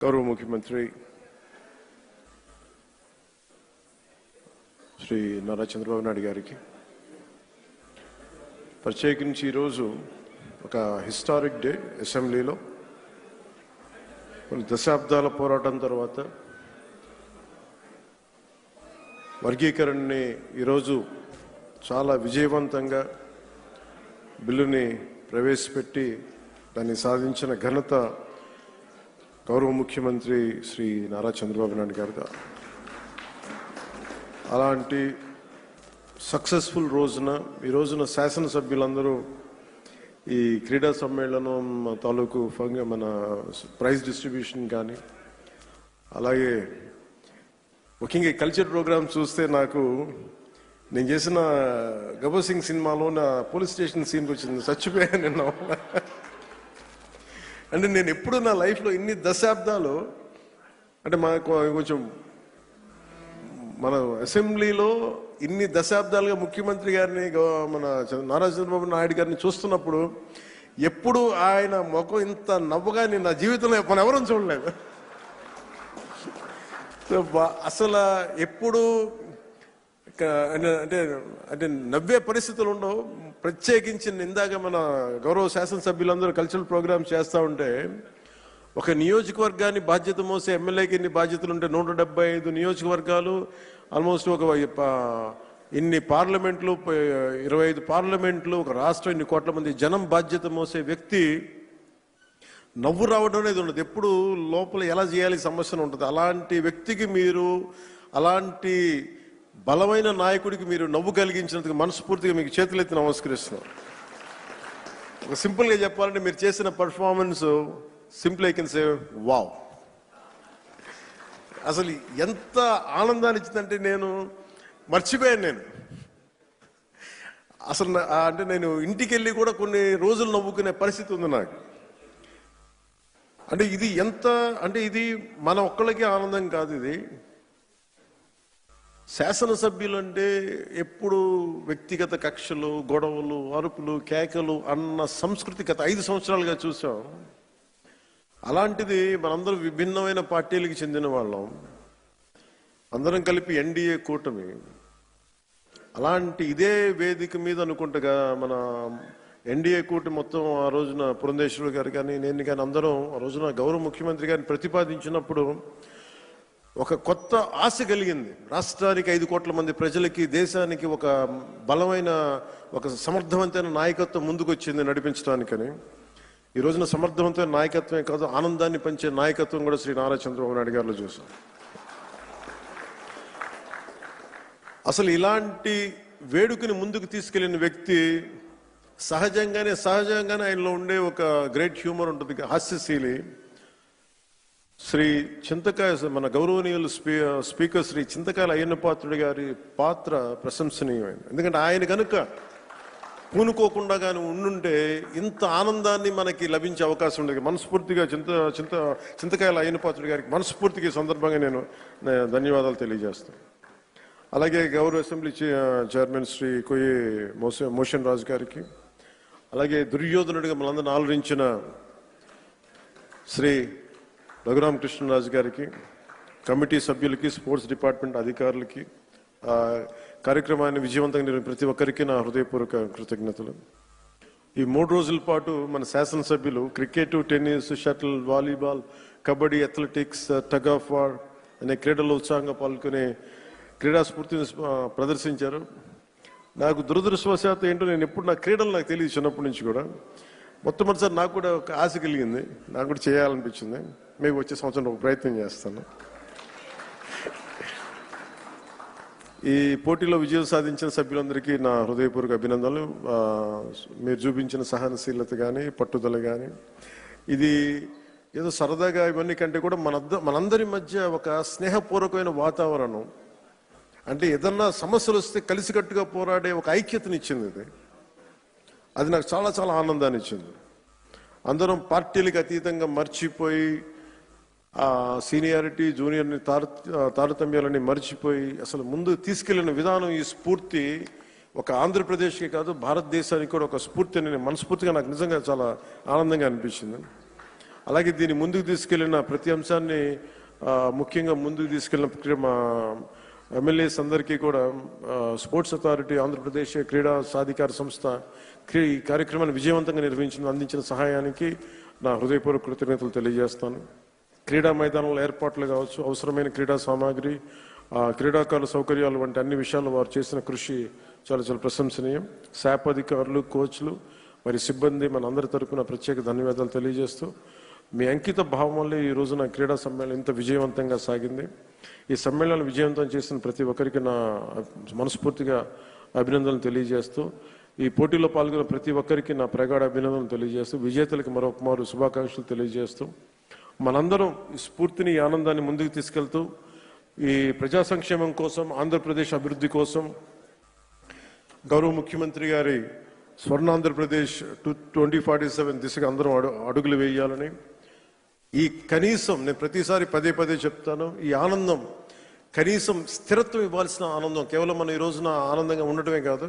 గౌరవ ముఖ్యమంత్రి శ్రీ నారా చంద్రబాబు నాయుడు గారికి ప్రత్యేకించి ఈరోజు ఒక హిస్టారిక్ డే. అసెంబ్లీలో కొన్ని దశాబ్దాల పోరాటం తర్వాత వర్గీకరణని ఈరోజు చాలా విజయవంతంగా బిల్లుని ప్రవేశపెట్టి దాన్ని సాధించిన ఘనత గౌరవ ముఖ్యమంత్రి శ్రీ నారా చంద్రబాబు నాయుడు గారు. అలాంటి సక్సెస్ఫుల్ ఈ రోజున శాసనసభ్యులందరూ ఈ క్రీడా సమ్మేళనం తాలూకు మన ప్రైజ్ డిస్ట్రిబ్యూషన్ కానీ, అలాగే ముఖ్యంగా కల్చర్ ప్రోగ్రామ్ చూస్తే నాకు నేను చేసిన గబ్బర్ సింగ్ సినిమాలో నా పోలీస్ స్టేషన్ సీన్కి వచ్చింది. చచ్చిపోయాను నిన్న. అంటే నేను ఎప్పుడు నా లైఫ్లో ఇన్ని దశాబ్దాలు అంటే కొంచెం మన అసెంబ్లీలో ఇన్ని దశాబ్దాలుగా ముఖ్యమంత్రి గారిని మన నారా చంద్రబాబు నాయుడు గారిని చూస్తున్నప్పుడు ఎప్పుడు ఆయన ముఖం ఇంత నవ్వుగా నేను నా జీవితంలో మనం ఎవరూ చూడలేదు. అసలు ఎప్పుడు అంటే అంటే నవ్వే పరిస్థితులు ఉండవు. ప్రత్యేకించి ఇందాక మన గౌరవ శాసనసభ్యులందరూ కల్చరల్ ప్రోగ్రామ్స్ చేస్తూ ఉంటే ఒక నియోజకవర్గాన్ని బాధ్యత మోసే ఎమ్మెల్యేకి ఎన్ని బాధ్యతలు ఉంటే 175 నియోజకవర్గాలు, ఆల్మోస్ట్ ఒక ఇన్ని పార్లమెంట్లు, 25 పార్లమెంట్లు, ఒక రాష్ట్రం, ఇన్ని కోట్ల మంది జనం బాధ్యత మోసే వ్యక్తి నవ్వు రావడం అనేది ఉండదు. ఎప్పుడు లోపల ఎలా చేయాలి సమస్యను ఉంటుంది. అలాంటి వ్యక్తికి మీరు, అలాంటి బలమైన నాయకుడికి మీరు నవ్వు కలిగించినందుకు మనస్ఫూర్తిగా మీకు చేతులెత్తి నమస్కరిస్తున్నాం. ఒక సింపుల్గా చెప్పాలంటే మీరు చేసిన performance simple I can say wow. అసలు ఎంత ఆనందాన్ని ఇచ్చిందంటే నేను మర్చిపోయాను. నేను అసలు అంటే నేను ఇంటికి వెళ్ళి కూడా కొన్ని రోజులు నవ్వుకునే పరిస్థితి ఉంది నాకు. అంటే ఇది ఎంత అంటే ఇది మన ఒక్కళ్ళకి ఆనందం కాదు. ఇది శాసనసభ్యులు అంటే ఎప్పుడు వ్యక్తిగత కక్షలు, గొడవలు, అరుపులు, కేకలు అన్న సంస్కృతి గత 5 సంవత్సరాలుగా చూసాం. అలాంటిది మనందరూ విభిన్నమైన పార్టీలకు చెందిన వాళ్ళం, అందరం కలిపి ఎన్డీఏ కూటమి. అలాంటి ఇదే వేదిక మీద అనుకుంటగా మన ఎన్డీఏ కూటమి మొత్తం ఆ రోజున పురంధేశ్వరులు గారు కానీ, నేను కానీ అందరం ఆ రోజున గౌరవ ముఖ్యమంత్రి గారిని ప్రతిపాదించినప్పుడు ఒక కొత్త ఆశ కలిగింది. రాష్ట్రానికి 5 కోట్ల మంది ప్రజలకి, దేశానికి ఒక బలమైన, ఒక సమర్థవంతమైన నాయకత్వం ముందుకు వచ్చింది నడిపించడానికని. ఈ రోజున సమర్థవంతమైన నాయకత్వమే కాదు, ఆనందాన్ని పంచే నాయకత్వం కూడా శ్రీ నారా చంద్రబాబు నాయుడు గారిలో చూసాం. అసలు ఇలాంటి వేడుకని ముందుకు తీసుకెళ్లిన వ్యక్తి సహజంగానే ఆయనలో ఉండే ఒక గ్రేట్ హ్యూమర్ ఉంటుంది, హాస్యశీలి. శ్రీ చింతకాయ మన గౌరవనీయులు స్పీకర్ శ్రీ చింతకాయల అయ్యన్న పాత్రుడి గారి పాత్ర ప్రశంసనీయమైనది. ఎందుకంటే ఆయన కనుక పూనుకోకుండా కానీ ఉండుంటే ఇంత ఆనందాన్ని మనకి లభించే అవకాశం ఉండేది. మనస్ఫూర్తిగా చింతకాయల అయ్యన్న పాత్రుడి గారికి మనస్ఫూర్తిగా ఈ సందర్భంగా నేను ధన్యవాదాలు తెలియజేస్తాను. అలాగే గౌరవ అసెంబ్లీ చైర్మన్ శ్రీ కొయ్యి మోషన్ రాజు గారికి, అలాగే దుర్యోధనుడిగా మనందరిని ఆలోచించిన శ్రీ రఘురామకృష్ణరాజు గారికి, కమిటీ సభ్యులకి, స్పోర్ట్స్ డిపార్ట్మెంట్ అధికారులకి, కార్యక్రమాన్ని విజయవంతంగా ప్రతి ఒక్కరికి నా హృదయపూర్వక కృతజ్ఞతలు. ఈ 3 రోజుల పాటు మన శాసనసభ్యులు cricket, tennis, shuttle, volleyball, kabaddi, athletics, tug of war అనే క్రీడల్లో ఉత్సాహంగా పాల్గొనే క్రీడా స్ఫూర్తిని ప్రదర్శించారు. నాకు దురదృష్టవశాత్తు ఏంటో నేను ఎప్పుడు నా క్రీడలు నాకు తెలియదు. చిన్నప్పటి నుంచి కూడా మొట్టమొదటిసారి నాకు కూడా ఒక ఆశ కలిగింది, నాకు కూడా చేయాలనిపించింది. మీకు వచ్చే సంవత్సరం ఒక ప్రయత్నం చేస్తాను. ఈ పోటీలో విజయం సాధించిన సభ్యులందరికీ నా హృదయపూర్వక అభినందనలు. మీరు చూపించిన సహనశీలత కానీ, పట్టుదల కానీ, ఇది ఏదో సరదాగా ఇవన్నీ కంటే కూడా మనందరి మధ్య ఒక స్నేహపూర్వకమైన వాతావరణం, అంటే ఏదన్నా సమస్యలు వస్తే కలిసికట్టుగా పోరాడే ఒక ఐక్యతనిచ్చింది. అది నాకు చాలా చాలా ఆనందాన్ని ఇచ్చింది. అందరం పార్టీలకు అతీతంగా మర్చిపోయి, ఆ సీనియారిటీ జూనియర్ని తారతమ్యాలని మర్చిపోయి అసలు ముందు తీసుకెళ్లిన విధానం, ఈ స్ఫూర్తి ఒక ఆంధ్రప్రదేశ్కి కాదు భారతదేశానికి కూడా ఒక స్ఫూర్తి అని మనస్ఫూర్తిగా నాకు నిజంగా చాలా ఆనందంగా అనిపించింది. అలాగే దీన్ని ముందుకు తీసుకెళ్లిన ప్రతి అంశాన్ని ముఖ్యంగా ముందుకు తీసుకెళ్లిన మా ఎమ్మెల్యేస్ అందరికీ కూడా స్పోర్ట్స్ అథారిటీ ఆంధ్రప్రదేశ్ క్రీడా సాధికార సంస్థ ఈ కార్యక్రమాన్ని విజయవంతంగా అందించిన సహాయానికి నా హృదయపూర్వక కృతజ్ఞతలు తెలియజేస్తాను. క్రీడా మైదానంలో ఏర్పాట్లు కావచ్చు, అవసరమైన క్రీడా సామాగ్రి, క్రీడాకారుల సౌకర్యాలు వంటి అన్ని విషయాల్లో వారు చేసిన కృషి చాలా చాలా ప్రశంసనీయం. శాప్ అధికారులు, కోచ్లు, మరి సిబ్బంది మన అందరి తరపున ప్రత్యేక ధన్యవాదాలు తెలియజేస్తూ, మీ అంకిత భావం వల్లే ఈ రోజున క్రీడా సమ్మేళనం ఇంత విజయవంతంగా సాగింది. ఈ సమ్మేళనం విజయవంతం చేసిన ప్రతి ఒక్కరికి నా మనస్ఫూర్తిగా అభినందనలు తెలియజేస్తూ, ఈ పోటీలో పాల్గొన్న ప్రతి ఒక్కరికి నా ప్రగాఢ అభినందనలు తెలియజేస్తూ, విజేతలకు మరొకమారు శుభాకాంక్షలు తెలియజేస్తూ, మనందరం ఈ స్ఫూర్తిని, ఈ ఆనందాన్ని ముందుకు తీసుకెళ్తూ ఈ ప్రజా సంక్షేమం కోసం, ఆంధ్రప్రదేశ్ అభివృద్ధి కోసం గౌరవ ముఖ్యమంత్రి గారి స్వర్ణాంధ్రప్రదేశ్ 2047 దిశగా అందరం అడుగులు వేయాలని, ఈ కనీసం నేను ప్రతిసారి పదే పదే చెప్తాను, ఈ ఆనందం కనీసం స్థిరత్వం ఇవ్వాల్సిన ఆనందం, కేవలం మనం ఈ రోజున ఆనందంగా ఉండటమే కాదు,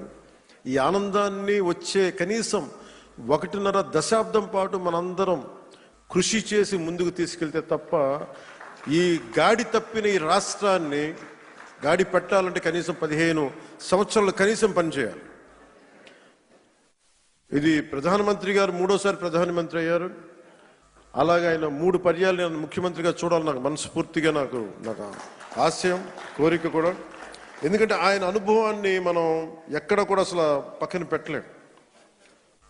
ఈ ఆనందాన్ని వచ్చే కనీసం 1.5 దశాబ్దం పాటు మనందరం కృషి చేసి ముందుకు తీసుకెళ్తే తప్ప ఈ గాడి తప్పిన ఈ రాష్ట్రాన్ని గాడి పెట్టాలంటే కనీసం 15 సంవత్సరాలు కనీసం పనిచేయాలి. ఇది ప్రధానమంత్రి గారు 3వసారి ప్రధానమంత్రి అయ్యారు. అలాగే ఆయన 3 పర్యాలు నేను ముఖ్యమంత్రిగా చూడాలి, నాకు మనస్ఫూర్తిగా నాకు ఆశయం, కోరిక కూడా. ఎందుకంటే ఆయన అనుభవాన్ని మనం ఎక్కడ కూడా అసలు పక్కన పెట్టలేం.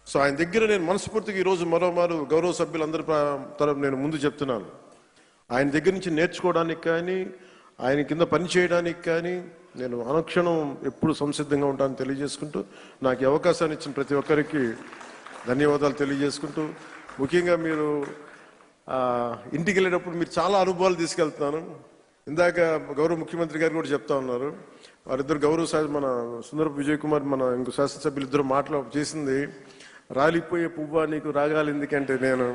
సో ఆయన దగ్గర నేను మనస్ఫూర్తిగా ఈరోజు మరోమారు గౌరవ సభ్యులందరి తరపు నేను ముందు చెప్తున్నాను, ఆయన దగ్గర నుంచి నేర్చుకోవడానికి కానీ, ఆయన కింద పని చేయడానికి కానీ నేను అనుక్షణం ఎప్పుడు సంసిద్ధంగా ఉంటానని తెలియజేసుకుంటూ, నాకు ఈ అవకాశాన్ని ఇచ్చిన ప్రతి ఒక్కరికి ధన్యవాదాలు తెలియజేసుకుంటూ, ముఖ్యంగా మీరు ఇంటికి వెళ్ళేటప్పుడు మీరు చాలా అనుభవాలు తీసుకెళ్తున్నాను. ఇందాక గౌరవ ముఖ్యమంత్రి గారు కూడా చెప్తా ఉన్నారు, వారిద్దరు మన సుందరపు విజయ్ కుమార్, మన ఇంకో శాసనసభ్యులు ఇద్దరు చేసింది, రాలిపోయే పువ్వా నీకు రాగాలి ఎందుకంటే, నేను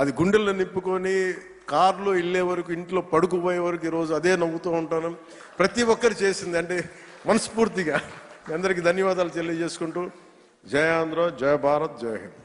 అది గుండెల్లో నింపుకొని కారులో వెళ్ళే వరకు, ఇంట్లో పడుకుపోయే వరకు ఈరోజు అదే నవ్వుతూ ఉంటాను. ప్రతి ఒక్కరు చేసింది అంటే మనస్ఫూర్తిగా అందరికీ ధన్యవాదాలు తెలియజేసుకుంటూ, జయ ఆంధ్ర, జయ భారత్, జయ హింద్.